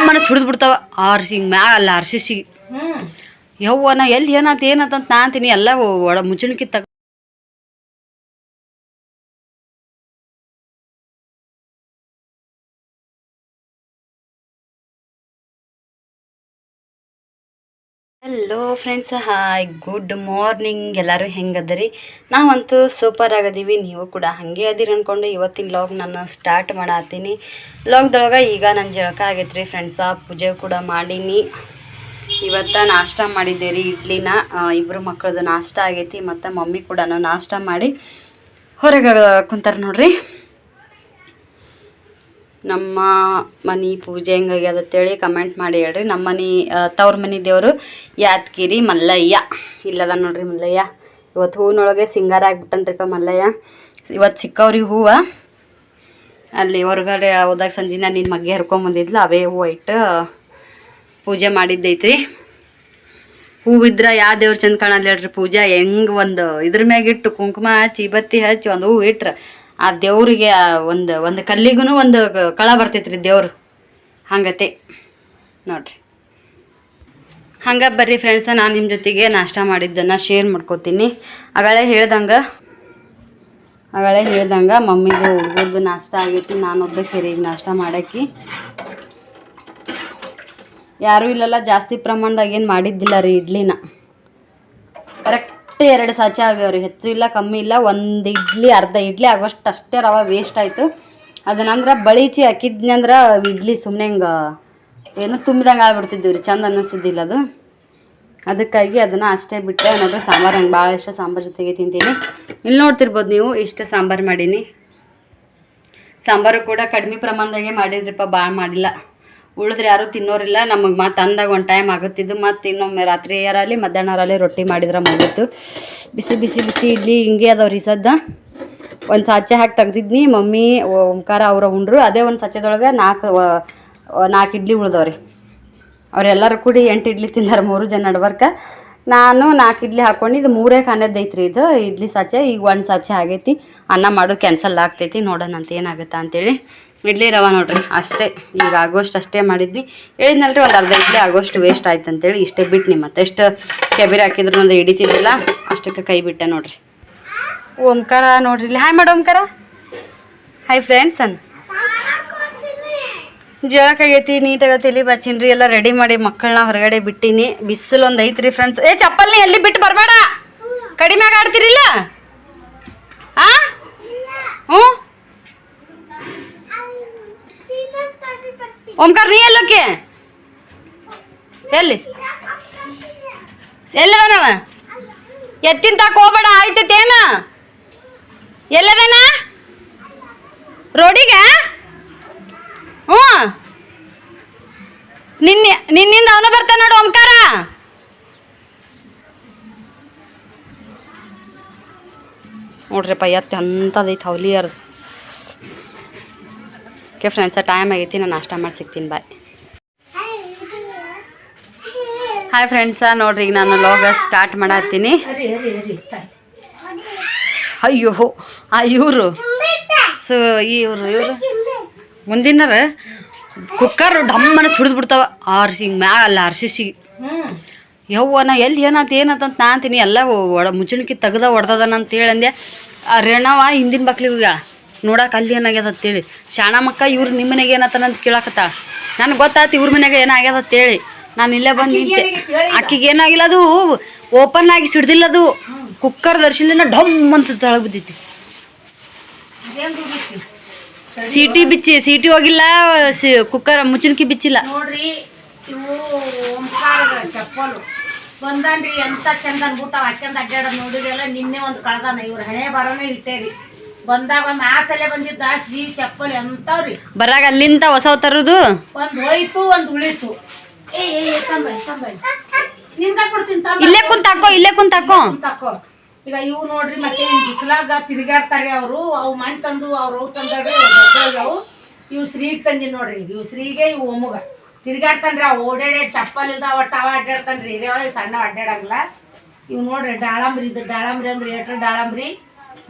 ಮನಸ್ಸು ಹುಡ್ದು ಬಿಡ್ತಾವ ಆರ್ಸಿ ಮ್ಯಾಲ ಅಲ್ಲ ಆರ್ಸಿಸಿ ಯವ್ವ ನಾ ಎಲ್ಲಿ ಏನಂತ ನಾ ಅಂತೀನಿ ಎಲ್ಲ ಒಳ ಮುಚ್ಚುಣಿಕಿ ತಗ hello friends, hi, good morning. ಎಲ್ಲರೂ ಹೆಂಗದರಿ? ನಾವಂತೂ ಸೂಪರ್ ಆಗದೀವಿ. ನೀವು ಕೂಡ ಹಾಗೆ ಅದಿರಿ ಅಂದ್ಕೊಂಡು ಇವತ್ತಿನ ಲಾಗ್ ನಾನು ಸ್ಟಾರ್ಟ್ ಮಾಡತ್ತೀನಿ. ಲಾಗ್ದೊಳಗೆ ಈಗ ನನ್ನ ಜಳಕ ಆಗೈತ್ರಿ ಫ್ರೆಂಡ್ಸ. ಪೂಜೆ ಕೂಡ ಮಾಡೀನಿ. ಇವತ್ತು ನಾಷ್ಟ ಮಾಡಿದ್ದೆ ರೀ, ಇಡ್ಲಿನ. ಇಬ್ಬರು ಮಕ್ಕಳದು ನಾಷ್ಟ ಆಗೈತಿ. ಮತ್ತು ಮಮ್ಮಿ ಕೂಡ ನಾಷ್ಟ ಮಾಡಿ ಹೊರಗೆ ಕುಂತಾರೆ ನೋಡ್ರಿ. ನಮ್ಮ ಮನೆ ಪೂಜೆ ಹೆಂಗಾಗ್ಯದ ಅಂತೇಳಿ ಕಮೆಂಟ್ ಮಾಡಿ ಹೇಳ್ರಿ. ನಮ್ಮ ಮನೆ ತವ್ರ ಮನೆ ದೇವರು ಯಾದಗಿರಿ ಮಲ್ಲಯ್ಯ ಇಲ್ಲದ ನೋಡ್ರಿ. ಮಲ್ಲಯ್ಯ ಇವತ್ತು ಹೂವಿನೊಳಗೆ ಸಿಂಗಾರ ಆಗ್ಬಿಟ್ಟನ್ರಿಪ್ಪ ಮಲ್ಲಯ್ಯ. ಇವತ್ತು ಸಿಕ್ಕವ್ರಿಗೆ ಹೂವು ಅಲ್ಲಿ ಹೊರಗಡೆ ಹೋದಾಗ ಸಂಜಿನ ನಿನ್ನ ಮಗ್ಗೆ ಹರ್ಕೊಂಬಂದಿದ್ಲು, ಅವೇ ಹೂವು ಇಟ್ಟು ಪೂಜೆ ಮಾಡಿದ್ದೈತ್ರಿ. ಹೂವಿದ್ರೆ ಯಾವ ದೇವ್ರು ಚಂದ ಕಾಣಲ್ಲ ಹೇಳ್ರಿ. ಪೂಜೆ ಹೆಂಗೆ ಒಂದು ಇದ್ರ ಮ್ಯಾಗಿಟ್ಟು ಕುಂಕುಮ ಹಚ್ಚಿ ಬತ್ತಿ ಹಚ್ಚಿ ಒಂದು ಹೂವು ಇಟ್ರೆ ಆ ದೇವ್ರಿಗೆ ಒಂದು ಕಲ್ಲಿಗೂ ಒಂದು ಕಳ ಬರ್ತೈತ್ರಿ ದೇವ್ರು. ಹಂಗತೆ ನೋಡ್ರಿ. ಹಂಗೆ ಬರ್ರಿ ಫ್ರೆಂಡ್ಸ, ನಾನು ನಿಮ್ಮ ಜೊತೆಗೆ ನಾಷ್ಟ ಮಾಡಿದ್ದನ್ನು ಶೇರ್ ಮಾಡ್ಕೋತೀನಿ. ಆಗಳೇ ಹೇಳ್ದಂಗೆ ಮಮ್ಮಿಗೆ ಹುಡುಗದ್ದು ನಾಷ್ಟ ಆಗೈತಿ. ನಾನು ಒಬ್ಬಕ್ಕೆ ರೀ ನಾಷ್ಟ ಮಾಡಾಕಿ. ಯಾರೂ ಇಲ್ಲಲ್ಲ, ಜಾಸ್ತಿ ಪ್ರಮಾಣದಾಗ ಏನು ಮಾಡಿದ್ದಿಲ್ಲ ರೀ ಇಡ್ಲಿನ. ಕರೆಕ್ಟ್ 2 ಸಾಚೆ ಆಗ್ಯಾವ್ರಿ, ಹೆಚ್ಚು ಇಲ್ಲ ಕಮ್ಮಿ ಇಲ್ಲ. ಒಂದು ಇಡ್ಲಿ ಅರ್ಧ ಇಡ್ಲಿ ಆಗೋಷ್ಟು ಅಷ್ಟೇ ರವೆ ವೇಸ್ಟ್ ಆಯಿತು. ಅದನ್ನಂದ್ರೆ ಬಳಿಚಿ ಹಾಕಿದ್ನಿ ಅಂದ್ರೆ ಇಡ್ಲಿ ಸುಮ್ಮನೆ ಹಿಂಗೆ ಏನೋ ತುಂಬಿದಂಗೆ ಆಗ್ಬಿಡ್ತಿದ್ದೀವಿ ರೀ, ಚಂದ ಅನ್ನಿಸ್ತಿದ್ದಿಲ್ಲ ಅದು. ಅದಕ್ಕಾಗಿ ಅದನ್ನು ಅಷ್ಟೇ ಬಿಟ್ಟೆ. ಅನ್ನೋದು ಸಾಂಬಾರು ಹಂಗೆ ಭಾಳ ಇಷ್ಟ, ಸಾಂಬಾರು ಜೊತೆಗೆ ತಿಂತೀನಿ. ಇಲ್ಲಿ ನೋಡ್ತಿರ್ಬೋದು ನೀವು, ಇಷ್ಟು ಸಾಂಬಾರು ಮಾಡೀನಿ. ಸಾಂಬಾರು ಕೂಡ ಕಡಿಮೆ ಪ್ರಮಾಣದಾಗೆ ಮಾಡಿದ್ರಿಪ್ಪ, ಭಾಳ ಮಾಡಿಲ್ಲ. ಉಳಿದ್ರೆ ಯಾರೂ ತಿನ್ನೋರಿಲ್ಲ. ನಮಗೆ ಮತ್ತು ಅಂದಾಗ ಒಂದು ಟೈಮ್ ಆಗುತ್ತಿದ್ದು. ಮತ್ತು ಇನ್ನೊಮ್ಮೆ ರಾತ್ರಿ ಯಾರಲ್ಲಿ ಮಧ್ಯಾಹ್ನರಲ್ಲಿ ರೊಟ್ಟಿ ಮಾಡಿದ್ರೆ ಮುಗಿತು. ಬಿಸಿ ಬಿಸಿ ಬಿಸಿ ಇಡ್ಲಿ ಹಿಂಗೆ ಅದಾವ್ರಿ ಸದ್ದ. ಒಂದು ಸಾಚೆ ಹಾಕಿ ತೆಗ್ದಿದ್ನಿ. ಮಮ್ಮಿ ಓಂಕಾರ ಅವರ ಉಂಡ್ರು. ಅದೇ ಒಂದು ಸಾಚೆದೊಳಗೆ 4 ಇಡ್ಲಿ ಉಳ್ದವ್ರಿ. ಅವರೆಲ್ಲರೂ ಕೂಡಿ 8 ಇಡ್ಲಿ ತಿಂದಾರ, 3 ಜನ ನಡ್ಬರ್ಕ. ನಾನು 4 ಇಡ್ಲಿ ಹಾಕ್ಕೊಂಡಿದ್ದು 3 ಖಾನೆದ್ದೈತ್ರಿ ಇದು ಇಡ್ಲಿ ಸಾಚೆ. ಈಗ 1 ಸಾಚೆ ಆಗೈತಿ. ಅನ್ನ ಮಾಡೋದು ಕ್ಯಾನ್ಸಲ್ ಆಗ್ತೈತಿ, ನೋಡೋಣ ಅಂತ ಏನಾಗುತ್ತಾ ಅಂತೇಳಿ. ಇಡ್ಲಿ ರವೆ ನೋಡ್ರಿ ಅಷ್ಟೇ, ಈಗ ಆಗೋಷ್ಟು ಅಷ್ಟೇ ಮಾಡಿದ್ವಿ. ಹೇಳಿದ್ನಲ್ರಿ ಒಂದು ಅರ್ಧ ಇಡ್ಲಿ ಆಗೋಷ್ಟು ವೇಸ್ಟ್ ಆಯ್ತು ಅಂತೇಳಿ ಇಷ್ಟೇ ಬಿಟ್ಟು. ಮತ್ತೆ ಎಷ್ಟು ಕೆಬಿರಿ ಹಾಕಿದ್ರು ಒಂದು ಹಿಡಿತಿದ್ದಿಲ್ಲ, ಅಷ್ಟಕ್ಕೆ ಕೈ ಬಿಟ್ಟೆ ನೋಡ್ರಿ. ಓಂಕಾರ ನೋಡ್ರಿ ಇಲ್ಲಿ. ಹಾಯ್ ಮಾಡು ಓಂಕಾರ. ಹಾಯ್ ಫ್ರೆಂಡ್ಸ್ ಅನ್ ಜಳಕಾಗೈತಿ. ನೀಟಾಗಿ ತಲೆ ಬಚ್ಚಿನ್ರಿ, ಎಲ್ಲ ರೆಡಿ ಮಾಡಿ ಮಕ್ಕಳನ್ನ ಹೊರಗಡೆ ಬಿಟ್ಟಿನಿ. ಬಿಸಿಲು ಒಂದು ಐತ್ರಿ ಫ್ರೆಂಡ್ಸ್. ಚಪ್ಪಲ್ನಿ ಎಲ್ಲಿ ಬಿಟ್ಟು ಬರಬೇಡ, ಕಡಿಮೆ ಆಡ್ತಿರಿಲ್ಲ. ಹ್ಞೂ ಓಂಕಾರ, ನೀ ಎಲ್ಲೋಕೆ ಎಲ್ಲದನವ ಎತ್ತಿನ ತಾಕ ಹೋಗ್ಬೇಡ ಆಯ್ತೇನ? ಎಲ್ಲದನ ರೋಡಿಗ? ಹ್ಞೂ ನಿನ್ನಿಂದ ಅವನು ಬರ್ತಾನ ನೋಡು ಓಂಕಾರ. ನೋಡ್ರಿಪ್ಪ ಎತ್ತ ಅಂಥದೈತೆ ಹೌಲಿಯರ್ದು. ಓಕೆ ಫ್ರೆಂಡ್ಸ, ಟೈಮ್ ಆಗೈತಿ. ನಾನು ನಾಷ್ಟ ಮಾಡಿ ಸಿಗ್ತೀನಿ. ಬಾಯ್. ಹಾಯ್ ಫ್ರೆಂಡ್ಸ, ನೋಡ್ರಿ ಈಗ ನಾನು ಲಾಗ ಸ್ಟಾರ್ಟ್ ಮಾಡತ್ತೀನಿ. ಅಯ್ಯೋ ಇವರು ಮುಂದಿನಾರ ಕುಕ್ಕರ್ ಡಮ್ಮನ ಸುಡಿದು ಬಿಡ್ತಾವ. ಆರ್ಸಿ ಮ್ಯಾಲ ಅಲ್ಲ ಆರ್ಸಿಸಿ ಯವ್ವ ನಾ ಎಲ್ಲಿ ಏನಂತ ನಾ ಅಂತೀನಿ. ಎಲ್ಲ ಮುಚ್ಚುಣಿಕಿ ತೆಗ್ದ ಹೊಡೆದದನ ಅಂತೇಳಿ ಅಂದೆ. ಆ ರೇಣವ ಹಿಂದಿನ ಬಕ್ಲಿಗೆ ನೋಡಕ್ಕೆ ಅಲ್ಲಿ ಏನಾಗ್ಯದ ಅಂತೇಳಿ. ಶಾಣ ಮಕ್ಕ ಇವ್ರು ನಿಮ್ಮ ಮನೆಗೆ ಏನತ್ತನಂತ ಕೇಳಾಕತ್ತ. ನನಗೆ ಗೊತ್ತಾಯ್ತು ಇವ್ರ ಮನೆಗೆ ಏನಾಗ್ಯದ ಅಂತೇಳಿ. ನಾನು ಇಲ್ಲೇ ಬಂದು ನಿಂತೆ. ಆಕಿಗೆ ಏನಾಗಿಲ್ಲ, ಅದು ಓಪನ್ ಆಗಿ ಸಿಡ್ದಿಲ್ಲ. ಅದು ಕುಕ್ಕರ್ ದರ್ಶಿಲಿನ ಡಮ್ ಅಂತ ತಳಗ ಬಿದ್ದೈತಿ. ಸೀಟಿ ಹೋಗಿಲ್ಲ, ಕುಕ್ಕರ್ ಮುಚ್ಚಣಿಕಿ ಬಿಚ್ಚಿಲ್ಲ ನೋಡ್ರಿ. ಇವು ಚಪ್ಪಲು ಬಂದನ್ರಿ, ಎಂತ ಚಂದ ಅನ್ಬಿಟ್ಟಾವ. ಅಚ್ಚಂದ ಅಡ್ಡಾಡೋದು ನೋಡಿರಲ್ಲ. ನಿನ್ನೆ ಒಂದು ಕಳ್ದಾನ. ಇವ್ರ ಹಣೆ ಬರೋನೇ ಇಟ್ಟೇರಿ. ಬಂದಾಗ ಒಂದು ಆಸಲೆ ಬಂದಿದ್ದ ಶ್ರೀ ಚಪ್ಪಲ್ ಎಂತವ್ರಿ. ಬರಾಗ ಅಲ್ಲಿಂದ ಹೊಸ ತರುದು ಒಂದು ಹೋಯ್ತು, ಒಂದು ಉಳಿತು. ನಿಂದ ಕೊಡ್ತೀನಿ, ಇಲ್ಲೇ ಕುಂತಾಕೋ. ಈಗ ಇವು ನೋಡ್ರಿ, ಮತ್ತೆ ಬಿಸಿಲಾಗ ತಿರುಗಾಡ್ತಾರೆ ಅವರು. ಅವು ಮಣ್ ತಂದು ಅವ್ರು ತಂದ್ರಿ ಅವು. ಇವು ಶ್ರೀಗೆ ತಂದಿ ನೋಡ್ರಿ. ಇವು ಶ್ರೀಗೆ, ಇವು ಒಮ್ಮಗ ತಿರುಗಾಡ್ತಾನ್ರಿ. ಅವು ಓಡಾಡಿ ಚಪ್ಪಲ್ ಇಲ್ದ ಒಟ್ಟು ಅವ ಅಡ್ಡಾಡ್ತಾನ್ರಿ. ಹಿರಿಯೊಳಗೆ ಸಣ್ಣ ಅಡ್ಡಾಡಂಗಿಲ್ಲ. ಇವು ನೋಡ್ರಿ ದಾಳಂಬ್ರಿ. ಇದು ದಾಳಂಬ್ರಿ ಅಂದ್ರೆ ಏಟ್ರ ದಾಳಂಬ್ರಿ.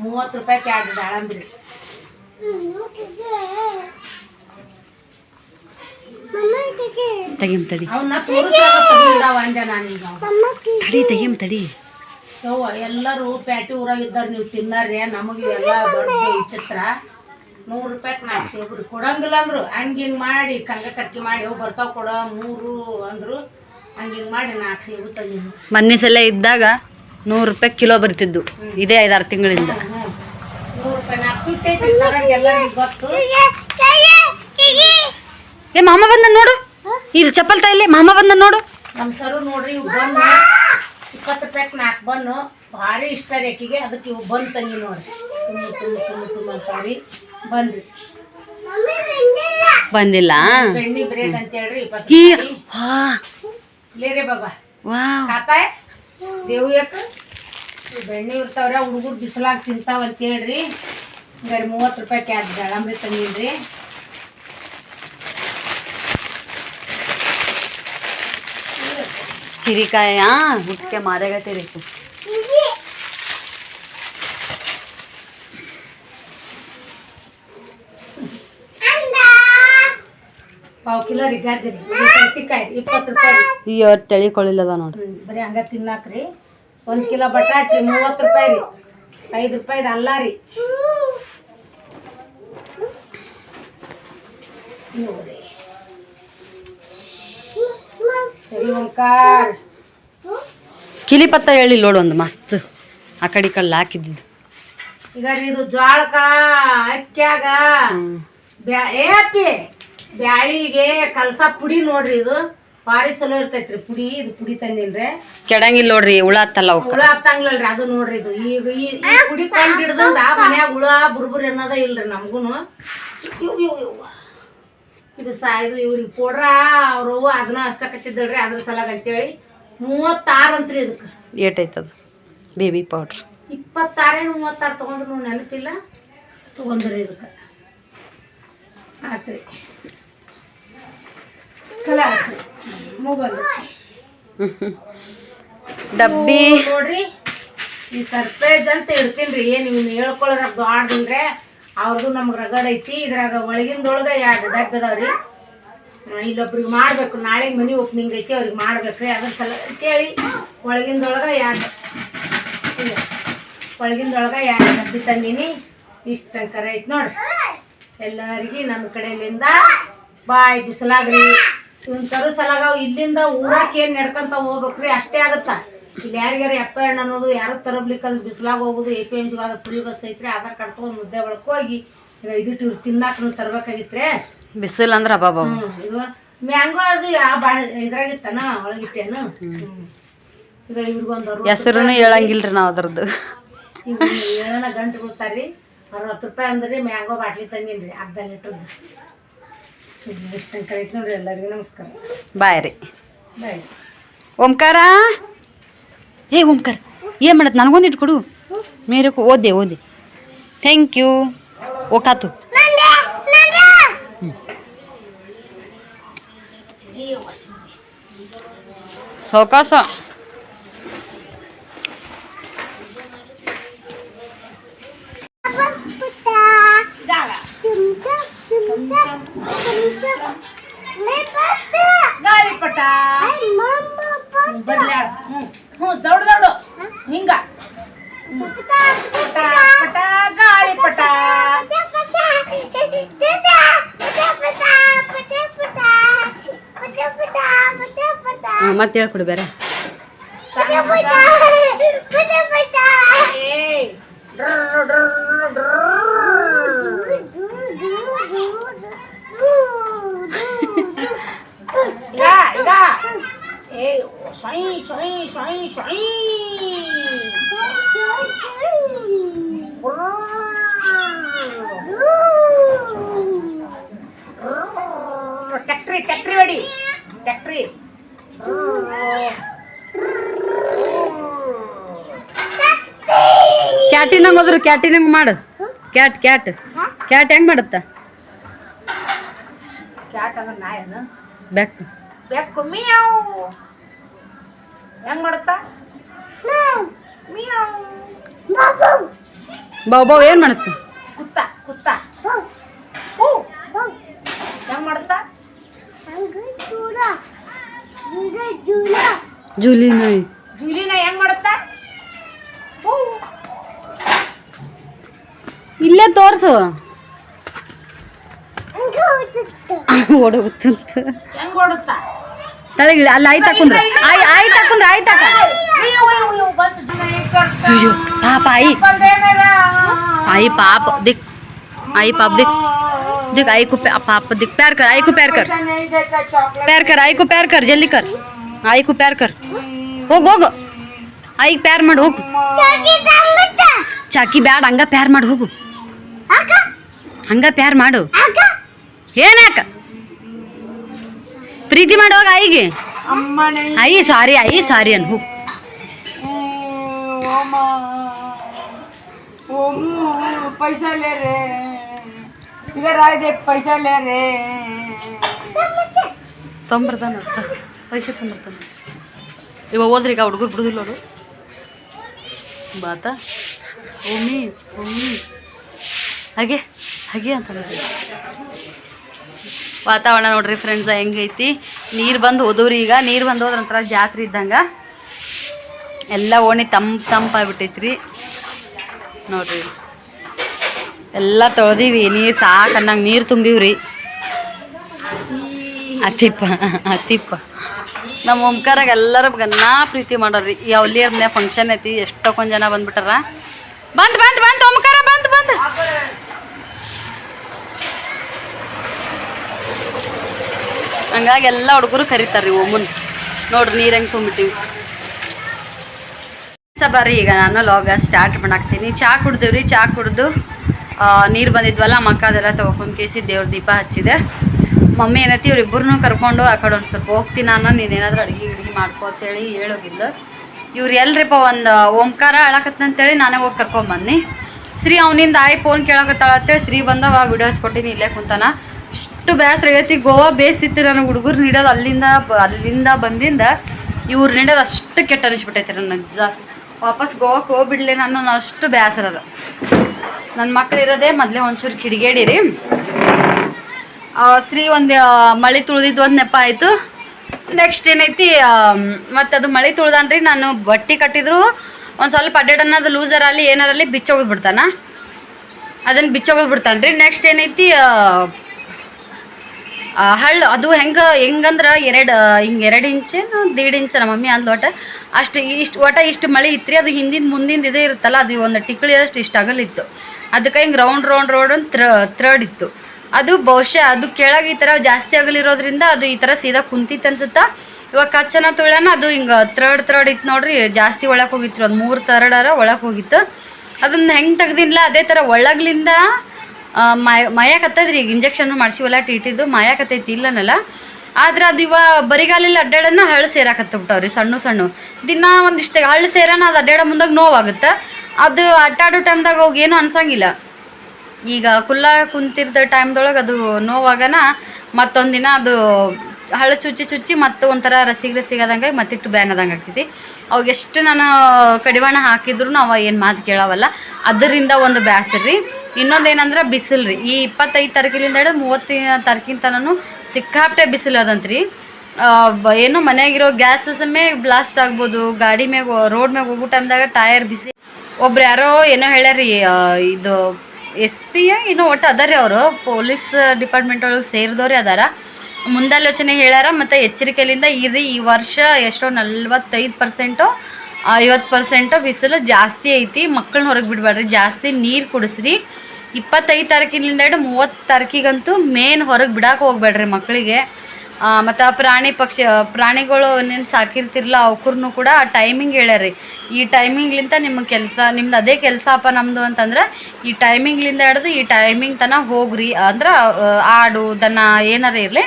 ₹30 ಎರಡು ದಾಳಂಬ್ರಿ. ತೆಗಿಮ್ ತಡಿ ಅವನ್ನ ತೋರಿಸಾಗ ಅಂದೆ ನಾನೀಗ. ತಡಿ ತೆಗಿಮ್ ತಡಿ. ಯವ್ವ ಎಲ್ಲರೂ ಪ್ಯಾಟಿ ಊರಾಗ ಇದ್ದಾರೆ, ನೀವು ತಿನ್ನಾರ್ರಿ, ನಮಗೆ ಎಲ್ಲ ದೊಡ್ಡ ವಿಚಿತ್ರ. ₹100 4 ಸೇಬ್ರಿ ಕೊಡಂಗಿಲ್ಲ ಅಂದ್ರು. ಹಂಗಿಂಗ್ ಮಾಡಿ ಕಂಗ ಕರ್ಕಿ ಮಾಡಿ ಅವು ಬರ್ತಾವ ಕೊಡ 3 ಅಂದ್ರು. ಹಂಗಿಂಗ್ ಮಾಡಿ 4 ಸೇಬು ತಂದಿನಿ. ಮೊನ್ನೆ ಸಲ ಇದ್ದಾಗ ₹100 ಕಿಲೋ ಬರ್ತಿದ್ದು, ಇದೇ 5-6 ತಿಂಗಳಿಂದ. ₹100 4 ತುಟ್ಟೈತಿ ಎಲ್ಲರಿಗೂ ಗೊತ್ತು. ಏ ಮಾಮ ಬಂದ ನೋಡು, ಇದು ಚಪ್ಪಲ್ ತಾಯಿಲಿ ಮಾಮ ಬಂದ ನೋಡು. ನಮ್ಮ ಸರು ನೋಡ್ರಿ, ಇವು ಬನ್ನು ₹20 4 ಬನ್ನು ಭಾರಿ ಇಷ್ಟ ರೀ ಆಕಿಗೆ. ಅದಕ್ಕೆ ಇವು ಬಂದು ತಂಗಿ ನೋಡ್ರಿ, ತುಂಬ ಅಂತಾವ್ರಿ. ಬನ್ರಿ ಬಂದಿಲ್ಲ. ಬೆಣ್ಣಿ ಬ್ರೆಡ್ ಅಂತ ಹೇಳ್ರಿ ಲೇರೆ ಬಾಬಾ ಖಾತಾಯ ದೇವು ಯಾಕ ಬೆಣ್ಣೆ ಇರ್ತಾವ್ರ, ಹುಡುಗರು ಬಿಸಿಲಾಗ ತಿಂತಾವ ಅಂತ ಹೇಳ್ರಿ. ಹಂಗಾರಿ ₹30 ಎರಡು ದಾಳಂಬ್ರಿ ತಂದಿನ್ರಿ. ಸಿರಿಕಾಯ ಹುಟ್ಟಿಗೆ ಮಾರಾಗತ್ತಿರಿಕು. ಪಾವು ಕಿಲೋ ರೀ ಗಾಜರಿ, ಸೌತಿಕಾಯಿ ₹20. ಈ ತಳಿಕೊಳ್ಳಿಲ್ಲದ ನೋಡ್ರಿ, ಬರೀ ಹಂಗ ತಿನ್ನಾಕ್ರಿ. 1 ಕಿಲೋ ಬಟಾಟ್ರಿ ₹30 ರೀ. ₹5 ಅಲ್ಲ ರೀ. ನೋಡ್ರಿ ಸರಿ ಓಂಕಾರ ಕಿಲಿ ಪತ್ತ ಹೇಳಿ ನೋಡು, ಒಂದು ಮಸ್ತ್ ಆ ಕಡೆ ಕಳ್ಳ ಹಾಕಿದ್ದು. ಈಗ ಇದು ಜ್ವಾಳಕ ಅಕ್ಕ್ಯಾಗ ಬ್ಯಾಳಿಗೆ ಕಲ್ಸ ಪುಡಿ ನೋಡ್ರಿ. ಇದು ಭಾರಿ ಚಲೋ ಇರ್ತೈತ್ರಿ ಪುಡಿ. ಇದು ಪುಡಿ ತಂದಿನ್ರಿ, ಕೆಡಂಗಿಲ್ಲ ನೋಡ್ರಿ. ಹುಳ ಹತ್ತಲ್ಲ, ಹುಳ ಹತ್ತಂಗಿಲ್ಲಲ್ರಿ. ಅದು ನೋಡ್ರಿ, ಇದು ಈಗ ಈ ಪುಡಿ ಕಂಡು ಹಿಡ್ದಂದ ಮನ್ಯಾಗ ಹುಳ ಬುರ್ಬುರಿ ಅನ್ನೋದ ಇಲ್ರಿ ನಮ್ಗುನು. ಇದು ಇದು ಇವ್ರಿಗೆ ಪೌಡ್ರ ಅವ್ರು ಅದನ್ನ ಹಚ್ಚಕತ್ತಿದ್ದಳ್ರಿ, ಅದ್ರ ಸಲಾಗ ಅಂತೇಳಿ 36 ಅಂತ್ರಿ. ಇದಕ್ಕೆ ಏಟೈತದ ಬೇಬಿ ಪೌಡ್ರ್? 26 36 ತೊಗೊಂಡ್ರು ನೆನಪಿಲ್ಲ, ತೊಗೊಂಡ್ರಿ. ಇದಕ್ಕೆ ಆತ್ರಿ ಕಲಾಸ ಮೊಬೈಲ್ ಡಬ್ಬಿ ನೋಡ್ರಿ. ಈ ಸರ್ಪ್ರೈಸ್ ಅಂತ ಇಡ್ತೀನ್ರಿ. ಏನು ಇವ್ನು ಹೇಳ್ಕೊಳ್ಳೋದಾಗ ದೊಡ್ಡದಿಲ್ರಿ, ಅವ್ರದ್ದು ನಮ್ಗೆ ರಗಡ್ ಐತಿ. ಇದ್ರಾಗ ಒಳಗಿಂದೊಳಗೆ 2 ಡಬ್ಬಿ ಅದಾವ್ರಿ. ಇಲ್ಲೊಬ್ರಿಗೆ ಮಾಡ್ಬೇಕು, ನಾಳೆ ಮನೆ ಓಪನಿಂಗ್ ಐತಿ, ಅವ್ರಿಗೆ ಮಾಡ್ಬೇಕ್ರಿ. ಅದ್ರ ಸಲ ಅಂತೇಳಿ ಒಳಗಿಂದೊಳಗೆ 2 ಡಬ್ಬಿ ತಂದೀನಿ. ಇಷ್ಟಂಕರ ಐತಿ ನೋಡ್ರಿ. ಎಲ್ಲರಿಗೆ ನನ್ನ ಕಡೆಯಿಂದ ಬಾಯ್ ಬಿಸಲಾಗ್ರಿ. ಇವನ್ ತರೋ ಸಲಾಗ ಇಲ್ಲಿಂದ ಊರಕ್ಕೆ ಏನು ನಡ್ಕೊಂತ ಹೋಗ್ಬೇಕ್ರಿ, ಅಷ್ಟೇ ಆಗುತ್ತಾ. ಇಲ್ಲಿ ಯಾರಿಗಾರ ಎಪ್ಪಣ್ಣ ಅನ್ನೋದು ಯಾರು ತರಬ್ಲಿಕ್ಕಂದ್ರೆ ಬಿಸಿಲಾಗ ಹೋಗೋದು. APMC ಫ್ರೀ ಬಸ್ ಐತ್ರಿ. ಆಧಾರ್ ಕಾರ್ಡ್ ತೊಗೊಂಡು ಮುದ್ದೆ ಒಳಕ್ಕೆ ಹೋಗಿ ಇದಿಟ್ಟು ತಿನ್ನಾಕ ತರ್ಬೇಕಾಗಿತ್ರಿ. ಬಿಸಿಲು ಅಂದ್ರೆ ಅಬ್ಬಾಬ. ಇದು ಮ್ಯಾಂಗೋ ಅದು ಇದ್ರಾಗಿತ್ತಾನ ಒಳಗಿಟ್ಟೇನು. ಈಗ ಇವ್ರಿಗೊಂದು ಹೆಸರು ಹೇಳಂಗಿಲ್ರಿ ನಾವು ಅದ್ರದ್ದು. ಏನ ಗಂಟು ಬಿಡ್ತಾರ್ರಿ. ₹60 ಅಂದ್ರೆ ಮ್ಯಾಂಗೋ ಬಾಟ್ಲಿ ತಂದಿನ್ರಿ, ಅರ್ಧ ಲೀಟ್ರದ್ದು. ಇಷ್ಟಂಕ ಐತಿ ನೋಡ್ರಿ. ಎಲ್ಲರಿಗೂ ನಮಸ್ಕಾರ, ಬಾಯ್ ರೀ. ಬಾಯ್. ಓಂಕಾರ, ಏ ಓಂಕಾರ ಏನು ಮಾಡತ್ತೆ? ನನಗೊಂದು ಇಟ್ಕೊಡು. ಮೇರಕ್ಕೂ ಓದೆ. Thank you. ಓಕಾತು. ಸೌಕಾಸ ಗಾಳಿಪಟ ಬರ್ಲಿ. ದೊಡ್ಡ ಹಿಂಗ ಪಟ ಗಾಳಿಪಟ. ಮತ್ತೆ ಹೇಳ್ಕೊಡು ಬೇರೆ. ಟ್ಯಾಕ್ಟ್ರಿ ಹೊಡಿ. ಟ್ಯಾಕ್ಟ್ರಿ ಕ್ಯಾಟಿನಂಗೆ ಹೋದ್ರು. ಕ್ಯಾಟಿನಂಗೆ ಮಾಡು. ಕ್ಯಾಟ್ ಹೆಂಗ್ ಮಾಡುತ್ತ? ಕ್ಯಾಟ್ ಅಂದ್ರೆ ನಾಯನ ಬೆಕ್ಕು ಮಿಯಾವ್ ಹೆಂಗ್ ಮಾಡುತ್ತಾ? ಬಾವ್ ಏನು ಮಾಡುತ್ತೆ? ಕುತ್ತ ಹೆಂಗ್ ಮಾಡ್ತಾ? ಜೂಲಿನ ಹೆಂಗ್ ಮಾಡುತ್ತಾ? ಇಲ್ಲೇ ತೋರ್ಸು. ಓಡುತ್ತ ಹೆಂಗ್ ಓಡುತ್ತಾ? ತಳಗಿಳ ಅಲ್ಲಿ ಆಯ್ತು ಹಾಕುಂದ್ರೆ ಆಯ್ತು ಅಯ್ಯೋ ಪಾಪ आई पाप दिख आई को पाप दिख प्यार कर आई को प्यार कर जल्दी कर आई को प्यार कर ಹೋಗ आई प्यार माಡು ಹೋಗು ಚಾಕಿ ಬ್ಯಾಡ ಹಂಗ ಪ್ಯಾರ್ ಮಾಡು ಹೋಗು ಹಂಗ ಪ್ಯಾರ್ ಮಾಡು ಏನಾಕ ಪ್ರೀತಿ ಮಾಡುವಾಗ ಆಯಿಗೆ आई सारी अन ಹೋಗು पैसा ले रे इधर आए देख पैसा ले रे ತೊಂಬರ್ತಾನ ಪೈಸೆ ತೊಂಬರ್ತಾನೆ ಇವಾಗ ಹೋದ್ರಿ ಈಗ ಹುಡುಗರು ಬಿಡುದಿಲ್ಲ ಅವರು ಬಾತ ಒಮ್ಮಿ ಹಾಗೆ ಅಂತ ವಾತಾವರಣ ನೋಡ್ರಿ ಫ್ರೆಂಡ್ಸ್ ಹೆಂಗೈತಿ. ನೀರು ಬಂದು ಹೋದವ್ರಿ ಈಗ ನೀರು ಬಂದು ಹೋದ್ರ ಒಂಥರ ಜಾತ್ರೆ ಇದ್ದಂಗೆ ಎಲ್ಲ ಓಣಿ ತಂಪಾಗ್ಬಿಟ್ಟೈತ್ರಿ ನೋಡ್ರಿ. ಎಲ್ಲ ತೊಳೆದೀವಿ ನೀರು ಸಾಕು ಅನ್ನಂಗೆ ನೀರು ತುಂಬಿವ್ರಿ. ಅತಿಪ್ಪ ನಮ್ಮ ಓಂಕಾರಾಗ ಎಲ್ಲರೂ ಗನ್ನ ಪ್ರೀತಿ ಮಾಡೋರಿ. ಯಾವ್ಲಿಯರ್ನೇ ಫಂಕ್ಷನ್ ಐತಿ ಎಷ್ಟೊಂದು ಜನ ಬಂದ್ಬಿಟ್ಟಾರ. ಬಂದ್ ಓಂಕಾರ ಬಂದ್ ಹಂಗಾಗಿ ಎಲ್ಲ ಹುಡುಗರು ಕರೀತಾರ್ರಿ ಓಮನ್. ನೋಡ್ರಿ ನೀರು ಹೆಂಗೆ ತುಂಬಿಟ್ಟಿವಿ. ಬರ್ರಿ ಈಗ ನಾನು ಲಾಗ ಸ್ಟಾರ್ಟ್ ಮಾಡಾಕ್ತೀನಿ. ಚಹಾ ಕುಡ್ದೇವ್ರಿ. ಚಹಾ ಕುಡ್ದು ನೀರು ಬಂದಿದ್ವಲ್ಲ ಮಕ್ಕ ಅದೆಲ್ಲ ತೊಗೊಂಡು ಕೇಸಿ ದೇವ್ರ ದೀಪ ಹಚ್ಚಿದೆ. ಮಮ್ಮಿ ಏನೈತಿ ಇವ್ರಿಬ್ಬರನ್ನೂ ಕರ್ಕೊಂಡು ಆ ಕಡೆ ಒಂದು ಸ್ವಲ್ಪ ಹೋಗ್ತೀನಿ ನಾನು, ನೀನೇನಾದ್ರೂ ಅಡುಗೆ ಮಾಡ್ಕೊ ಅಂತೇಳಿ ಹೇಳೋಗಿಲ್ಲ. ಇವ್ರು ಎಲ್ರಿಪ್ಪ ಒಂದು ಓಂಕಾರ ಅಳಕತ್ತಂತೇಳಿ ನಾನೇ ಹೋಗಿ ಕರ್ಕೊಂಬನ್ನಿ. ಶ್ರೀ ಅವನಿಂದ ಫೋನ್ ಕೇಳಕತ್ತಾಳ ಅಂತೇಳಿ ಶ್ರೀ ಬಂದವ ವಿಡಿಯೋ ಹಚ್ಕೊಟ್ಟಿನಿ ಇಲ್ಲೇ ಕುಂತಾನ. ಇಷ್ಟು ಬೇಸರ ಆಗೈತಿ. ಗೋವಾ ಬೇಯಿಸಿತ್ತು ನನಗೆ ಹುಡುಗರು ನೀಡೋದು ಅಲ್ಲಿಂದ ಬಂದಿಂದ ಇವ್ರು ನೀಡೋದು ಅಷ್ಟು ಕೆಟ್ಟ ಅನಿಸ್ಬಿಟ್ಟೈತಿ ನನಗೆ. ಜಾಸ್ತಿ ವಾಪಸ್ ಗೋವಾಕ್ಕೆ ಹೋಗ್ಬಿಡ್ಲಿ ನಾನು ಅಷ್ಟು ಬೇಸರ ಅದ. ನನ್ನ ಮಕ್ಳು ಇರೋದೇ ಮೊದಲೇ ಒಂಚೂರು ಕಿಡಿಗೇಡಿರಿ. ಶ್ರೀ ಒಂದು ಮಳೆ ತುಳಿದಿದ್ದು ಒಂದು ನೆಪ ಆಯಿತು. ನೆಕ್ಸ್ಟ್ ಏನೈತಿ ಮತ್ತು ಅದು ಮಳೆ ತುಳ್ದಾನ್ರಿ. ನಾನು ಬಟ್ಟೆ ಕಟ್ಟಿದ್ರು ಒಂದು ಸ್ವಲ್ಪ ಅಡ್ಡಾಡನ್ನೋದು ಲೂಸರಲ್ಲಿ ಏನಾರಲ್ಲಿ ಬಿಚ್ಚೋಗಿದ್ಬಿಡ್ತಾನ, ಅದನ್ನು ಬಿಚ್ಚೋಗಿದ್ಬಿಡ್ತಾನೆ ರೀ. ನೆಕ್ಸ್ಟ್ ಏನೈತಿ ಹಳ್ಳು ಅದು ಹೆಂಗಂದ್ರೆ 2 ಇಂಚೇನು 1.5 ಇಂಚ್ ನಮ್ಮ ಮಮ್ಮಿ ಅಂದ್ಲು. ಇಷ್ಟು ಮಳೆ ಇತ್ತು ರೀ. ಅದು ಮುಂದಿಂದ ಇದೇ ಇರುತ್ತಲ್ಲ, ಅದು ಒಂದು ಟಿಕ್ಳಿಯಷ್ಟು ಇಷ್ಟು ಅಗಲಿತ್ತು. ಅದಕ್ಕೆ ಹಿಂಗೆ ರೌಂಡ್ ಥ್ರಡ್ ಇತ್ತು. ಅದು ಬಹುಶಃ ಅದು ಕೆಳಗೆ ಈ ಥರ ಜಾಸ್ತಿ ಆಗಲಿರೋದ್ರಿಂದ ಅದು ಈ ಥರ ಸೀದಾ ಕುಂತಿತ್ತು ಅನ್ಸುತ್ತಾ. ಇವಾಗ ಕಚ್ಚನ ತುಳ್ಯಾನ ಅದು ಹಿಂಗೆ ಥ್ರಡ್ ಇತ್ತು ನೋಡ್ರಿ. ಜಾಸ್ತಿ ಒಳಗೆ ಹೋಗಿತ್ತು, ಒಂದು 3 ಥರ್ಡರ ಒಳಗೆ ಹೋಗಿತ್ತು. ಅದನ್ನ ಹೆಂಗೆ ತೆಗ್ದಿಲ್ಲ ಅದೇ ಥರ ಒಳಗ್ಲಿಂದ ಮಾಯಾಕತ್ತದ್ರಿ. ಈಗ ಇಂಜೆಕ್ಷನ್ ಮಾಡಿಸಿವಲ್ಲ ಟಿಟಿದು ಮಾಯಾಕತ್ತೈತಿ ಇಲ್ಲನಲ್ಲ. ಆದ್ರೆ ಅದು ಬರಿಗಾಲಲ್ಲಿ ಅಡ್ಡಾಡನ್ನ ಹಳ್ಳು ಸೇರಾಕತ್ತಬಿಟ್ಟವ್ರಿ. ಸಣ್ಣ ದಿನ ಒಂದಿಷ್ಟು ಹಳ್ಳು ಸೇರಾನ ಅದು ಅಡ್ಡಾಡೋ ಮುಂದಾಗ ನೋವಾಗುತ್ತೆ. ಅದು ಅಡ್ಡಾಡೋ ಟೈಮ್ದಾಗ ಹೋಗಿ ಏನೂ ಅನ್ಸಂಗಿಲ್ಲ. ಈಗ ಕುಂತಿರ್ದ ಟೈಮ್ದೊಳಗೆ ಅದು ನೋವಾಗನ ಮತ್ತೊಂದು ದಿನ ಅದು ಹಳ್ಳು ಚುಚ್ಚಿ ಮತ್ತು ಒಂಥರ ರಸಿಗಾದಂಗೆ ಮತ್ತಿಟ್ಟು ಬ್ಯಾನ್ ಆದಂಗೆ ಆಗ್ತೈತಿ. ಅವಾಗ ಎಷ್ಟು ನಾನು ಕಡಿವಾಣ ಹಾಕಿದ್ರು ಅವ ಏನು ಮಾತು ಕೇಳವಲ್ಲ. ಅದರಿಂದ ಒಂದು ಬ್ಯಾಸರ ರೀ. ಇನ್ನೊಂದೇನಂದ್ರೆ ಬಿಸಿಲು ರೀ. ಈ 25 ತಾರೀಕಿನಿಂದ 30 ತಾರೀಕಿನ ತನೂ ಸಿಕ್ಕಾಪಟ್ಟೆ ಬಿಸಿಲು ಅದಂತ್ರಿ. ಏನು ಮನೆಯಾಗಿರೋ ಗ್ಯಾಸ್ ಸಮಯ ಬ್ಲಾಸ್ಟ್ ಆಗ್ಬೋದು. ಗಾಡಿ ಮ್ಯಾಗ ರೋಡ್ ಮ್ಯಾಗ ಹೋಗೋ ಟೈಮ್ದಾಗ ಟೈರ್ ಬಿಸಿ. ಒಬ್ರು ಯಾರೋ ಏನೋ ಹೇಳ್ಯಾರಿ, ಇದು SP ಏನೋ ಒಟ್ಟು ಅದಾರಿ, ಅವರು ಪೊಲೀಸ್ ಡಿಪಾರ್ಟ್ಮೆಂಟ್ ಒಳಗೆ ಸೇರಿದವ್ರೆ ಅದಾರ. ಮುಂದಾಲೋಚನೆ ಹೇಳ್ಯಾರ. ಮತ್ತು ಎಚ್ಚರಿಕೆಯಿಂದ ಇರ್ರಿ. ಈ ವರ್ಷ ಎಷ್ಟೋ 45% 50% ಬಿಸಿಲು ಜಾಸ್ತಿ ಐತಿ. ಮಕ್ಕಳನ್ನ ಹೊರಗೆ ಬಿಡಬೇಡ್ರಿ. ಜಾಸ್ತಿ ನೀರು ಕುಡಿಸ್ರಿ. 25 ತಾರೀಕಿನಿಂದ 30 ತಾರೀಕಿಗಂತೂ ಮೇನ್ ಹೊರಗೆ ಬಿಡಕ್ಕೆ ಹೋಗ್ಬೇಡ್ರಿ ಮಕ್ಕಳಿಗೆ. ಮತ್ತು ಪ್ರಾಣಿಗಳು ಏನೇನು ಸಾಕಿರ್ತಿರಲ್ಲ ಅವ್ಕೂರ್ನು ಕೂಡ ಟೈಮಿಂಗ್ ಹೇಳ್ಯಾರಿ. ಈ ಟೈಮಿಂಗ್ಲಿಂದ ನಿಮ್ದು ಅದೇ ಕೆಲಸ ಅಪ್ಪ ನಮ್ಮದು ಅಂತಂದ್ರೆ ಈ ಟೈಮಿಂಗ್ಲಿಂದ ಹಿಡ್ದು ಈ ಟೈಮಿಂಗ್ ತನಕ ಹೋಗ್ರಿ. ಅಂದ್ರೆ ಆಡು ದನ ಏನಾರ ಇರಲಿ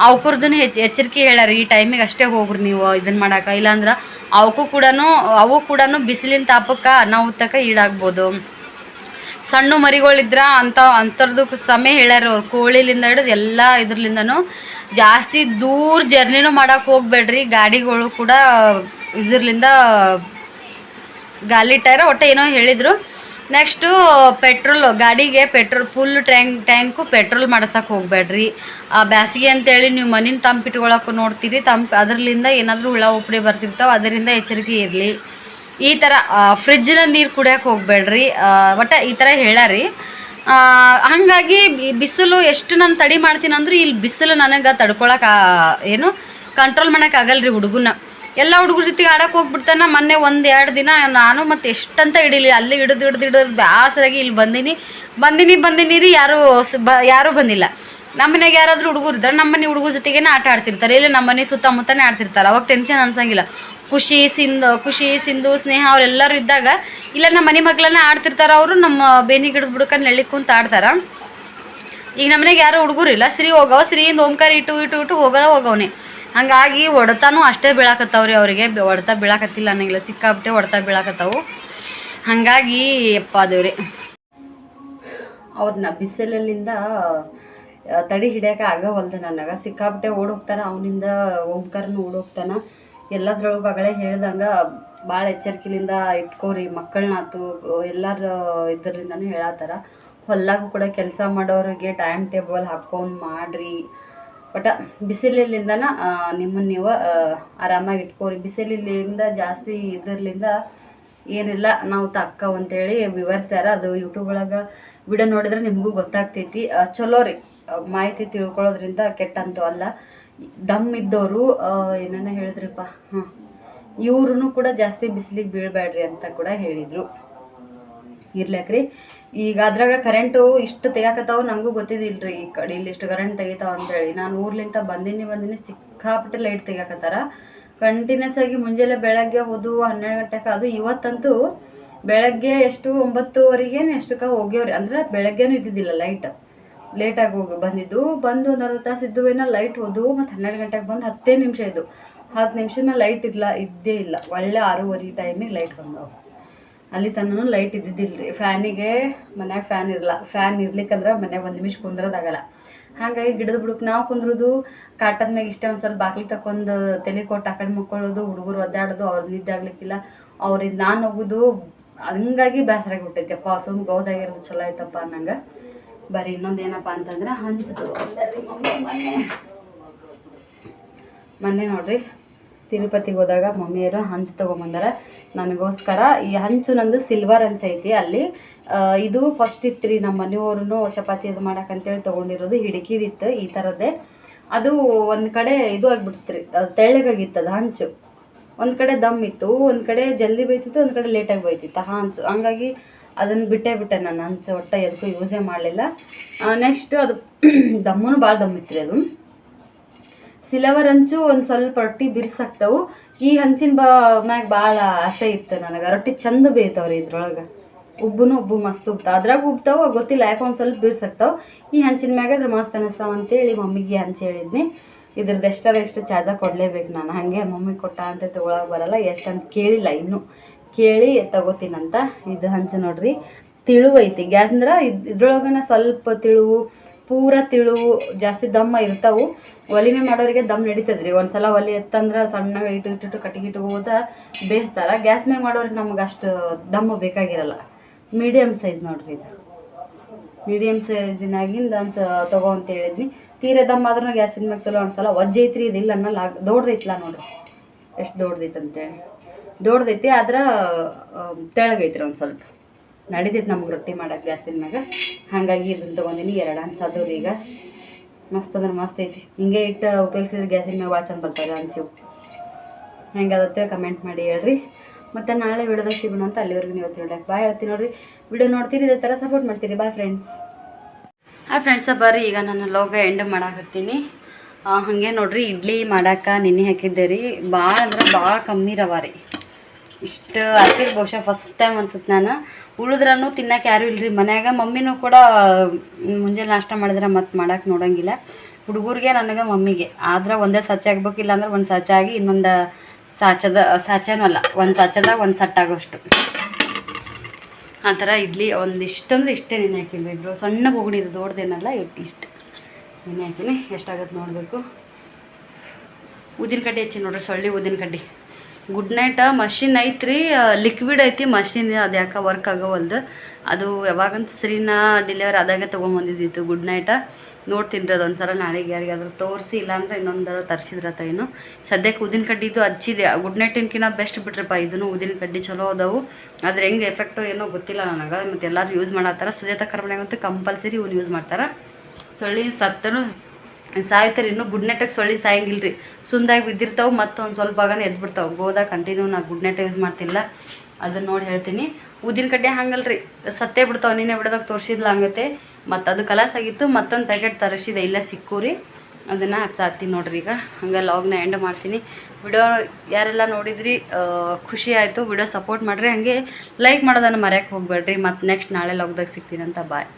ಅವ್ಕುರ್ದನ್ನು ಎಚ್ಚರಿಕೆ ಹೇಳ್ಯಾರ. ಈ ಟೈಮಿಗೆ ಅಷ್ಟೇ ಹೋಗ್ರಿ ನೀವು ಇದನ್ನು ಮಾಡೋಕೆ. ಇಲ್ಲಾಂದ್ರೆ ಅವು ಕೂಡ ಬಿಸಿಲಿನ ತಾಪಕ್ಕೆ ಅನಾಹುತಕ್ಕೆ ಈಡಾಗ್ಬೋದು. ಸಣ್ಣ ಮರಿಗಳಿದ್ರ ಅಂಥದ್ದು ಸಮಯ ಹೇಳ್ಯಾರ ಅವ್ರು. ಕೋಳಿಲಿಂದ ಹಿಡಿದು ಎಲ್ಲ ಇದ್ರಲಿಂದನೂ ಜಾಸ್ತಿ ದೂರ ಜರ್ನಿನೂ ಮಾಡೋಕೆ ಹೋಗ್ಬೇಡ್ರಿ. ಗಾಡಿಗಳು ಕೂಡ ಇದರ್ಲಿಂದ ಗಾಲಿ ಟೈರ ಒಟ್ಟು ಏನೋ ಹೇಳಿದರು. ನೆಕ್ಸ್ಟು ಪೆಟ್ರೋಲ್ ಗಾಡಿಗೆ ಪೆಟ್ರೋಲ್ ಫುಲ್ ಟ್ಯಾಂಕು ಪೆಟ್ರೋಲ್ ಮಾಡ್ಸಕ್ಕೆ ಹೋಗ್ಬೇಡ್ರಿ. ಬ್ಯಾಸಿಗೆ ಅಂತೇಳಿ ನೀವು ಮನೇನ ತಂಪಿಟ್ಕೊಳಕ್ಕೂ ನೋಡ್ತೀರಿ, ಅದರಿಂದ ಏನಾದರೂ ಹುಳ ಉಪ್ಪಡಿ ಬರ್ತಿರ್ತಾವೆ, ಅದರಿಂದ ಎಚ್ಚರಿಕೆ ಇರಲಿ. ಈ ಥರ ಫ್ರಿಜ್ಜಿನ ನೀರು ಕುಡಿಯೋಕೆ ಹೋಗ್ಬೇಡ್ರಿ. ಒಟ್ಟು ಈ ಥರ ಹೇಳಾರಿ. ಹಾಗಾಗಿ ಬಿಸಿಲು ಎಷ್ಟು ನಾನು ತಡಿ ಮಾಡ್ತೀನಿ ಅಂದ್ರೆ ಇಲ್ಲಿ ಬಿಸಿಲು ನನಗೆ ತಡ್ಕೊಳಕ್ಕೆ ಏನು ಕಂಟ್ರೋಲ್ ಮಾಡೋಕ್ಕಾಗಲ್ರಿ. ಹುಡುಗನ ಎಲ್ಲ ಹುಡುಗರ ಜೊತೆಗೆ ಆಡೋಕೆ ಹೋಗ್ಬಿಡ್ತಾನೆ. ಮೊನ್ನೆ 1-2 ದಿನ ನಾನು ಮತ್ತು ಎಷ್ಟಂತ ಹಿಡೀಲಿ, ಅಲ್ಲಿ ಹಿಡಿದು ಬ್ಯಾಸರಾಗಿ ಇಲ್ಲಿ ಬಂದೀನಿ ರೀ. ಯಾರೂ ಬಂದಿಲ್ಲ. ನಮ್ಮ ಮನೆಗೆ ಯಾರಾದರೂ ಹುಡುಗರು ಇದ್ದಾರೆ, ನಮ್ಮ ಮನೆ ಹುಡುಗರ ಜೊತೆಗೇನೆ ಆಟ ಆಡ್ತಿರ್ತಾರೆ, ಇಲ್ಲ ನಮ್ಮ ಮನೆ ಸುತ್ತಮುತ್ತನೇ ಆಡ್ತಿರ್ತಾರೆ. ಅವಾಗ ಟೆನ್ಷನ್ ಅನ್ಸಂಗಿಲ್ಲ. ಖುಷಿ, ಸಿಂಧು, ಸ್ನೇಹ ಅವರೆಲ್ಲರೂ ಇದ್ದಾಗ ಇಲ್ಲ ನಮ್ಮ ಮನೆ ಮಕ್ಕಳನ್ನ ಆಡ್ತಿರ್ತಾರೆ. ಅವರು ನಮ್ಮ ಬೇನಿ ಗಿಡದ ಬುಡಕಲ್ಲಿ ನೆಳ್ಳಿ ಕುಂತು ಆಡ್ತಾರೆ. ಈಗ ನಮ್ಮ ಮನೆಗೆ ಯಾರು ಹುಡುಗರು ಇಲ್ಲ. ಶ್ರೀಯಿಂದ ಓಂಕಾರ ಇಟ್ಟು ಹೋಗವನೇ. ಹಾಗಾಗಿ ಹೊಡೆತಾನು ಅಷ್ಟೇ ಬೀಳಾಕತ್ತಾವ್ರಿ. ಅವರಿಗೆ ಹೊಡೆತ ಬೀಳಾಕತ್ತಿಲ್ಲ ಅನ್ನಂಗಿಲ್ಲ, ಸಿಕ್ಕಾಬಿಟ್ಟೆ ಹೊಡೆತ ಬೀಳಾಕತ್ತಾವು. ಹಾಗಾಗಿ ಯಪ್ಪ ದೇವ್ರಿ, ಅವ್ರನ್ನ ಬಿಸಿಲಲ್ಲಿಂದ ತಡಿ ಹಿಡಿಯೋಕೆ ಆಗವಲ್ದು ನನಗೆ. ಸಿಕ್ಕಾಬಿಟ್ಟೆ ಓಡೋಗ್ತಾನೆ. ಅವನಿಂದ ಓಂಕಾರನು ಓಡೋಗ್ತಾನೆ. ಎಲ್ಲದ್ರೊಳಗೆ ಆಗಲೇ ಹೇಳ್ದಂಗೆ ಭಾಳ ಎಚ್ಚರಿಕೆಯಿಂದ ಇಟ್ಕೋರಿ ಮಕ್ಕಳನ್ನಾತು. ಎಲ್ಲರ ಇದರಿಂದನೂ ಹೇಳತ್ತಾರ. ಹೊಲ್ಲಾಗೂ ಕೂಡ ಕೆಲಸ ಮಾಡೋರಿಗೆ ಟೈಮ್ ಟೇಬಲ್ ಹಾಕ್ಕೊಂಡು ಮಾಡಿರಿ. ಬಟ್ ಬಿಸಿಲಿಂದನ ನಿಮ್ಮನ್ನು ನೀವು ಆರಾಮಾಗಿ ಇಟ್ಕೋರಿ. ಬಿಸಿಲಿಂದ ಜಾಸ್ತಿ ಇದರ್ಲಿಂದ ಏನಿಲ್ಲ ನಾವು ತಕ್ಕವು ಅಂತೇಳಿ ವಿವರಿಸ್ಯಾರ. ಅದು ಯೂಟ್ಯೂಬ್ ಒಳಗೆ ವಿಡಿಯೋ ನೋಡಿದ್ರೆ ನಿಮಗೂ ಗೊತ್ತಾಗ್ತೈತಿ. ಚಲೋ ರೀ, ಮಾಹಿತಿ ತಿಳ್ಕೊಳ್ಳೋದ್ರಿಂದ ಕೆಟ್ಟಂತೂ ಅಲ್ಲ. ದಮ್ ಇದ್ದವರು ಏನೇನೋ ಹೇಳಿದ್ರಪ್ಪ, ಇವ್ರೂ ಕೂಡ ಜಾಸ್ತಿ ಬಿಸಿಲಿಗೆ ಬೀಳಬೇಡ್ರಿ ಅಂತ ಕೂಡ ಹೇಳಿದರು. ಇರ್ಲಾಕ್ರಿ. ಈಗ ಅದ್ರಾಗ ಕರೆಂಟು ಇಷ್ಟು ತೆಗಿಯಾಕತ್ತಾವ, ನನಗೂ ಗೊತ್ತಿದ್ದಿಲ್ಲ ರೀ. ಈ ಕಡೆ ಇಲ್ಲಿ ಇಷ್ಟು ಕರೆಂಟ್ ತೆಗಿತಾವ ಅಂತೇಳಿ. ನಾನು ಊರ್ಲಿಂದ ಬಂದೀನಿ ಸಿಕ್ಕಾಪಟ್ಟೆ ಲೈಟ್ ತೆಗಿಯಾಕತ್ತಾರ ಕಂಟಿನ್ಯೂಸ್ ಆಗಿ. ಮುಂಜಾನೆ ಬೆಳಗ್ಗೆ ಹೋದು 12 ಗಂಟೆಗೆ. ಅದು ಇವತ್ತಂತೂ ಬೆಳಗ್ಗೆ 9:30ಗೆ ಎಷ್ಟಕ್ಕೆ ಹೋಗ್ಯವ್ರಿ. ಅಂದ್ರೆ ಬೆಳಗ್ಗೆನೂ ಇದ್ದಿದ್ದಿಲ್ಲ ಲೈಟ್. ಲೇಟಾಗಿ ಬಂದು ಒಂದು ಅರ್ಧ ತಾಸು ಇದ್ದುವೇನೋ ಲೈಟ್ ಹೋದು. ಮತ್ತು 12 ಗಂಟೆಗೆ ಬಂದು 10 ನಿಮಿಷ ಇದ್ದು. 10 ನಿಮಿಷದ ಮೇಲೆ ಲೈಟ್ ಇದ್ದೇ ಇಲ್ಲ. ಒಳ್ಳೆ 6:30 ಟೈಮಿಗೆ ಲೈಟ್ ಬಂದವು. ಅಲ್ಲಿ ತನೂ ಲೈಟ್ ಇದ್ದಿದ್ದಿಲ್ಲ ರೀ. ಫ್ಯಾನಿಗೆ ಮನ್ಯಾಗ ಫ್ಯಾನ್ ಇರಲ್ಲ. ಫ್ಯಾನ್ ಇರ್ಲಿಕ್ಕಂದ್ರೆ ಮನ್ಯಾಗ 1 ನಿಮಿಷ ಕುಂದ್ರೋದಾಗಲ್ಲ. ಹಾಗಾಗಿ ಗಿಡದ ಬುಡಕ್ಕೆ ನಾವು ಕುಂದ್ರೋದು, ಕಾಟದ ಮ್ಯಾಗ ಇಷ್ಟೇ ಒಂದು ಸ್ವಲ್ಪ ಬಾಗಿಲು ತಗೊಂಡು ತಲೆ ಕೊಟ್ಟು ಆ ಕಡೆ ಮಕ್ಕೊಳ್ಳೋದು, ಹುಡುಗರು ಒದ್ದಾಡೋದು, ಅವ್ರು ನಿದ್ದಾಗ್ಲಿಕ್ಕಿಲ್ಲ, ಅವ್ರಿಂದ ನಾನು ಹೋಗೋದು. ಹಂಗಾಗಿ ಬೇಸರಾಗಿ ಬಿಟ್ಟೈತಪ್ಪ. ಸುಮ್ಮ ಗೌದಾಗಿರೋದು ಚಲೋ ಆಯ್ತಪ್ಪ ಅನ್ನಂಗೆ. ಬರೀ ಇನ್ನೊಂದು ಏನಪ್ಪ ಅಂತಂದ್ರೆ ಹಂಚು ತಗೊಂಡ್ರಿ ಮೊನ್ನೆ ನೋಡ್ರಿ ತಿರುಪತಿಗೆ ಹೋದಾಗ ಮಮ್ಮಿಯರು ಹಂಚು ತೊಗೊಂಬಂದಾರ ನನಗೋಸ್ಕರ. ಈ ಹಂಚು ನಂದು ಸಿಲ್ವರ್ ಹಂಚು ಐತಿ. ಅಲ್ಲಿ ಇದು ಫಸ್ಟ್ ಇತ್ತು ರೀ. ನಮ್ಮ ಮನೆಯವ್ರೂ ಚಪಾತಿ ಅದು ಮಾಡಕ್ಕಂತೇಳಿ ತೊಗೊಂಡಿರೋದು. ಹಿಡಿಕಿದಿತ್ತು ಈ ಥರದ್ದೇ. ಅದು ಒಂದು ಕಡೆ ಇದು ಆಗಿಬಿಡ್ತು ರೀ, ತೆಳ್ಳಗಾಗಿತ್ತು ಅದು ಹಂಚು. ಒಂದು ಕಡೆ ದಮ್ ಇತ್ತು, ಒಂದು ಕಡೆ ಜಲ್ದಿ ಬೈತಿತ್ತು, ಒಂದು ಕಡೆ ಲೇಟಾಗಿ ಬೈತಿತ್ತು ಹಂಚು. ಹಂಗಾಗಿ ಅದನ್ನು ಬಿಟ್ಟೆ ನಾನು ಹಂಚು ಒಟ್ಟು ಎದಕ್ಕೂ ಯೂಸೇ ಮಾಡಲಿಲ್ಲ. ನೆಕ್ಸ್ಟು ಅದು ದಮ್ಮೂ ಭಾಳ ದಮ್ ಇತ್ತು ರೀ. ಅದು ಸಿಲ್ವರ್ ಹಂಚು ಒಂದು ಸ್ವಲ್ಪ ರೊಟ್ಟಿ ಬಿರ್ಸಾಕ್ತಾವು. ಈ ಹಂಚಿನ ಮ್ಯಾಗ ಭಾಳ ಆಸೆ ಇತ್ತು ನನಗೆ. ರೊಟ್ಟಿ ಚಂದ ಬೇಯ್ತಾವ್ರಿ ಇದ್ರೊಳಗೆ. ಉಬ್ಬು ಮಸ್ತ್ ಉಬ್ತಾವ. ಅದ್ರಾಗ ಉಬ್ತಾವ ಗೊತ್ತಿಲ್ಲ ಯಾಕೆ ಒಂದು ಸ್ವಲ್ಪ ಬಿರ್ಸಾಕ್ತಾವೆ. ಈ ಹಂಚಿನ ಮ್ಯಾಗ ಅದ್ರ ಮಸ್ತ್ ಅನಿಸ್ತಾವ ಅಂತೇಳಿ ಮಮ್ಮಿಗೆ ಹಂಚು ಹೇಳಿದ್ನಿ. ಇದ್ರದ್ದು ಎಷ್ಟು ಚಾರ್ಜ ಕೊಡಲೇಬೇಕು ನಾನು. ಹಾಗೆ ಮಮ್ಮಿ ಕೊಟ್ಟ ಅಂತ ತೊಗೊಳಕ್ಕೆ ಬರಲ್ಲ. ಎಷ್ಟಂತ ಕೇಳಿಲ್ಲ, ಇನ್ನೂ ಕೇಳಿ ತಗೋತೀನಂತ. ಇದು ಹಂಚು ನೋಡ್ರಿ ತಿಳುವು ಐತಿ. ಗ್ಯಾಸ್ ಅಂದ್ರೆ ಇದ್ರೊಳಗನ ಸ್ವಲ್ಪ ತಿಳುವು, ಪೂರ ತಿಳುವು, ಜಾಸ್ತಿ ದಮ್ಮ ಇರ್ತಾವು. ಒಲಿಮೆ ಮಾಡೋರಿಗೆ ದಮ್ ನಡೀತದ್ರಿ. ಒಂದ್ಸಲ ಒಲಿ ಎತ್ತಂದ್ರೆ ಸಣ್ಣಗೆ ಇಟ್ಟು ಕಟ್ಟಿಗೆ ಇಟ್ಕೋದ ಬೇಯಿಸ್ತಾರ. ಗ್ಯಾಸ್ ಮ್ಯಾಗ ಮಾಡೋರಿಗೆ ನಮ್ಗೆ ಅಷ್ಟು ದಮ್ಮ ಬೇಕಾಗಿರಲ್ಲ. ಮೀಡಿಯಮ್ ಸೈಜ್ ನೋಡ್ರಿ ಇದು. ಮೀಡಿಯಮ್ ಸೈಜಿನಾಗಿಂದ ಹಂಚು ತಗೋ ಅಂತ ಹೇಳಿದ್ವಿ. ತೀರ ದಮ್ಮ ಆದ್ರೂ ಗ್ಯಾಸಿನ ಮ್ಯಾಗ ಚಲೋ ಒಂದ್ಸಲ ಒಜ್ಜೈತ್ರಿ. ಇದಿಲ್ಲ ಅನ್ನಲ್ಲ, ದೊಡ್ಡದೈತಿಲ್ಲ ನೋಡ್ರಿ ಎಷ್ಟು ದೊಡ್ಡದೈತೆ ಅಂತೇಳಿ. ದೊಡ್ಡದೈತಿ ಆದ್ರೆ ತೆಳಗೈತ್ರಿ. ಒಂದು ಸ್ವಲ್ಪ ನಡಿತೈತೆ ನಮ್ಗೆ ರೊಟ್ಟಿ ಮಾಡೋಕೆ ಗ್ಯಾಸಿನ ಮ್ಯಾಗ. ಹಾಗಾಗಿ ಇದನ್ನು ತೊಗೊಂಡಿನಿ. 2 ಹಂಚು ಅದವ್ರಿ. ಈಗ ಮಸ್ತ್ ಅಂದ್ರೆ ಮಸ್ತ್ ಐತಿ. ಹಿಂಗೆ ಇಟ್ಟು ಉಪಯೋಗಿಸಿದ್ರೆ ಗ್ಯಾಸಿನ ಮ್ಯಾಗ ಭಾಳ ಚಂದ ಬರ್ತಾರೆ ಹಂಚು. ಹೆಂಗದತ್ತೆ ಕಮೆಂಟ್ ಮಾಡಿ ಹೇಳ್ರಿ. ಮತ್ತು ನಾಳೆ ವಿಡಿಯೋದಾಗ ಸಿಗೋಣ ಅಂತ. ಅಲ್ಲಿವರೆಗೂ ನೀವು ತಿನ್ನೋಕೆ ಬಾಯ್ ಹೇಳ್ತೀನಿ ನೋಡಿರಿ. ವಿಡಿಯೋ ನೋಡ್ತೀರಿ, ಇದೇ ಥರ ಸಪೋರ್ಟ್ ಮಾಡ್ತೀರಿ. Bye friends. ಫ್ರೆಂಡ್ಸ ಬರ್ರಿ, ಈಗ ನಾನು ಲೋಗ ಎಂಡ್ ಮಾಡಾಕತ್ತೀನಿ. ಹಾಗೆ ನೋಡ್ರಿ ಇಡ್ಲಿ ಮಾಡಾಕ ನೆನೆ ಹಾಕಿದ್ದೆ ರೀ. ಭಾಳ ಅಂದ್ರೆ ಭಾಳ ಕಮ್ಮಿ ರವ ರೀ. ಇಷ್ಟು ಹಾಕಿದ್ರೆ ಬಹುಶಃ ಫಸ್ಟ್ ಟೈಮ್ ಅನ್ಸುತ್ತೆ ನಾನು. ಉಳಿದ್ರೂ ತಿನ್ನಕ್ಕೆ ಯಾರೂ ಇಲ್ಲರಿ ಮನ್ಯಾಗ. ಮಮ್ಮಿನೂ ಕೂಡ ಮುಂಜಾನೆ ನಾಷ್ಟ ಮಾಡಿದ್ರೆ ಮತ್ತೆ ಮಾಡೋಕೆ ನೋಡೋಂಗಿಲ್ಲ. ಹುಡುಗರಿಗೆ ನನಗೆ ಮಮ್ಮಿಗೆ ಆದ್ರೆ ಒಂದೇ ಸಾಚೆ ಆಗ್ಬೇಕಿಲ್ಲ ಅಂದ್ರೆ ಒಂದು ಸಾಚೆ ಆಗಿ ಇನ್ನೊಂದು ಸಾಚನೂ ಅಲ್ಲ, ಒಂದು ಸಾಚದಾಗ ಒಂದು ಸಟ್ಟಾಗೋಷ್ಟು ಆ ಥರ ಇಡ್ಲಿ. ಒಂದಿಷ್ಟು ಅಂದ್ರೆ ಇಷ್ಟೇ ನೆನೆ ಹಾಕಿದ್ವಿ. ಇದ್ರು ಸಣ್ಣ ಬೊಗಣಿ ಇದು, ದೊಡ್ಡದೇನಲ್ಲ, ಇಷ್ಟು ನೆನೆ ಹಾಕಿನಿ. ಎಷ್ಟಾಗುತ್ತೆ ನೋಡಬೇಕು. ಉದ್ದಿನ ಕಡ್ಡಿ ಹೆಚ್ಚಿ ನೋಡ್ರಿ, ಸೊಳ್ಳಿ ಉದ್ದಿನ ಕಡ್ಡಿ. ಗುಡ್ ನೈಟ್ ಮಷಿನ್ ಐತ್ರಿ, ಲಿಕ್ವಿಡ್ ಐತಿ ಮಷಿನ್. ಅದು ಯಾಕೆ ವರ್ಕ್ ಆಗೋವಲ್ದು. ಅದು ಯಾವಾಗಂತ ಸರಿನ ಡೆಲಿವರಿ ಆದಾಗೆ ತೊಗೊಂಬಂದಿದ್ದಿತ್ತು ಗುಡ್ ನೈಟ. ನೋಡ್ತೀನಿ ರೀ ಅದೊಂದು ಸಲ ನಾಳೆಗೆ ಯಾರಿಗಾದ್ರೂ ತೋರಿಸಿ, ಇಲ್ಲಾಂದ್ರೆ ಇನ್ನೊಂದರ ತರಿಸಿದ್ರತ್ತ ಏನು. ಸದ್ಯಕ್ಕೆ ಊದಿನ ಕಡ್ಡಿದು ಹಚ್ಚಿದೆ. ಗುಡ್ ನೈಟಿನ್ಕಿನ್ನ ಬೆಸ್ಟ್ ಬಿಟ್ರಿಪ್ಪ, ಇದನ್ನು ಊದಿನ ಕಡ್ಡಿ ಚಲೋ ಅದಾವು. ಆದರೆ ಹೆಂಗೆ ಎಫೆಕ್ಟು ಏನೋ ಗೊತ್ತಿಲ್ಲ ನನಗೆ. ಮತ್ತು ಎಲ್ಲರೂ ಯೂಸ್ ಮಾಡತ್ತಾರ. ಸುಜಾತ ಕರ್ಮನೆಗಂತೂ ಕಂಪಲ್ಸರಿ ಇವ್ನು ಯೂಸ್ ಮಾಡ್ತಾರೆ. ಸೊಳ್ಳಿ ಸತ್ತನು ಸಾಯ್ತಾರೆ. ಇನ್ನೂ ಗುಡ್ ನೈಟಿಗೆ ಸೊಳ್ಳಿ ಸಾಯಂಗಿಲ್ಲ ರೀ, ಸುಂದಾಗಿ ಬಿದ್ದಿರ್ತಾವೆ. ಮತ್ತು ಒಂದು ಸ್ವಲ್ಪ ಭಾಗನೇ ಎದ್ಬಿಡ್ತಾವೆ. ಗೋದಾಗ ಕಂಟಿನ್ಯೂ ನಾ ಗುಡ್ ನೈಟ್ ಯೂಸ್ ಮಾಡ್ತಿಲ್ಲ, ಅದನ್ನು ನೋಡಿ ಹೇಳ್ತೀನಿ. ಊದಿನ ಕಡ್ಡಿ ಹಂಗಲ್ಲ ರೀ, ಸತ್ತೇ ಬಿಡ್ತಾವೆ. ನೀನೇ ಬಿಡೋದಾಗ ತೋರಿಸಿದ್ಲ ಹಂಗತ್ತೆ. ಮತ್ತು ಅದು ಕಲಾಸಾಗಿತ್ತು, ಮತ್ತೊಂದು ಪ್ಯಾಕೆಟ್ ತರಿಸಿದೆ, ಇಲ್ಲೇ ಸಿಕ್ಕು ರೀ. ಅದನ್ನು ಹಚ್ಚಾಕ್ತೀನಿ ನೋಡ್ರಿ. ಈಗ ಹಂಗೆ ಲಾಗ್ನ ಎಂಡ್ ಮಾಡ್ತೀನಿ. ವಿಡಿಯೋ ಯಾರೆಲ್ಲ ನೋಡಿದ್ರಿ ಖುಷಿ ಆಯಿತು. ವಿಡಿಯೋ ಸಪೋರ್ಟ್ ಮಾಡಿರಿ, ಹಾಗೆ ಲೈಕ್ ಮಾಡೋದನ್ನು ಮರೆಯೋಕ್ಕೆ ಹೋಗ್ಬೇಡ್ರಿ. ಮತ್ತು ನೆಕ್ಸ್ಟ್ ನಾಳೆ ಲಾಗ್ದಾಗ ಸಿಗ್ತೀನಿ ಅಂತ. ಬಾಯ್.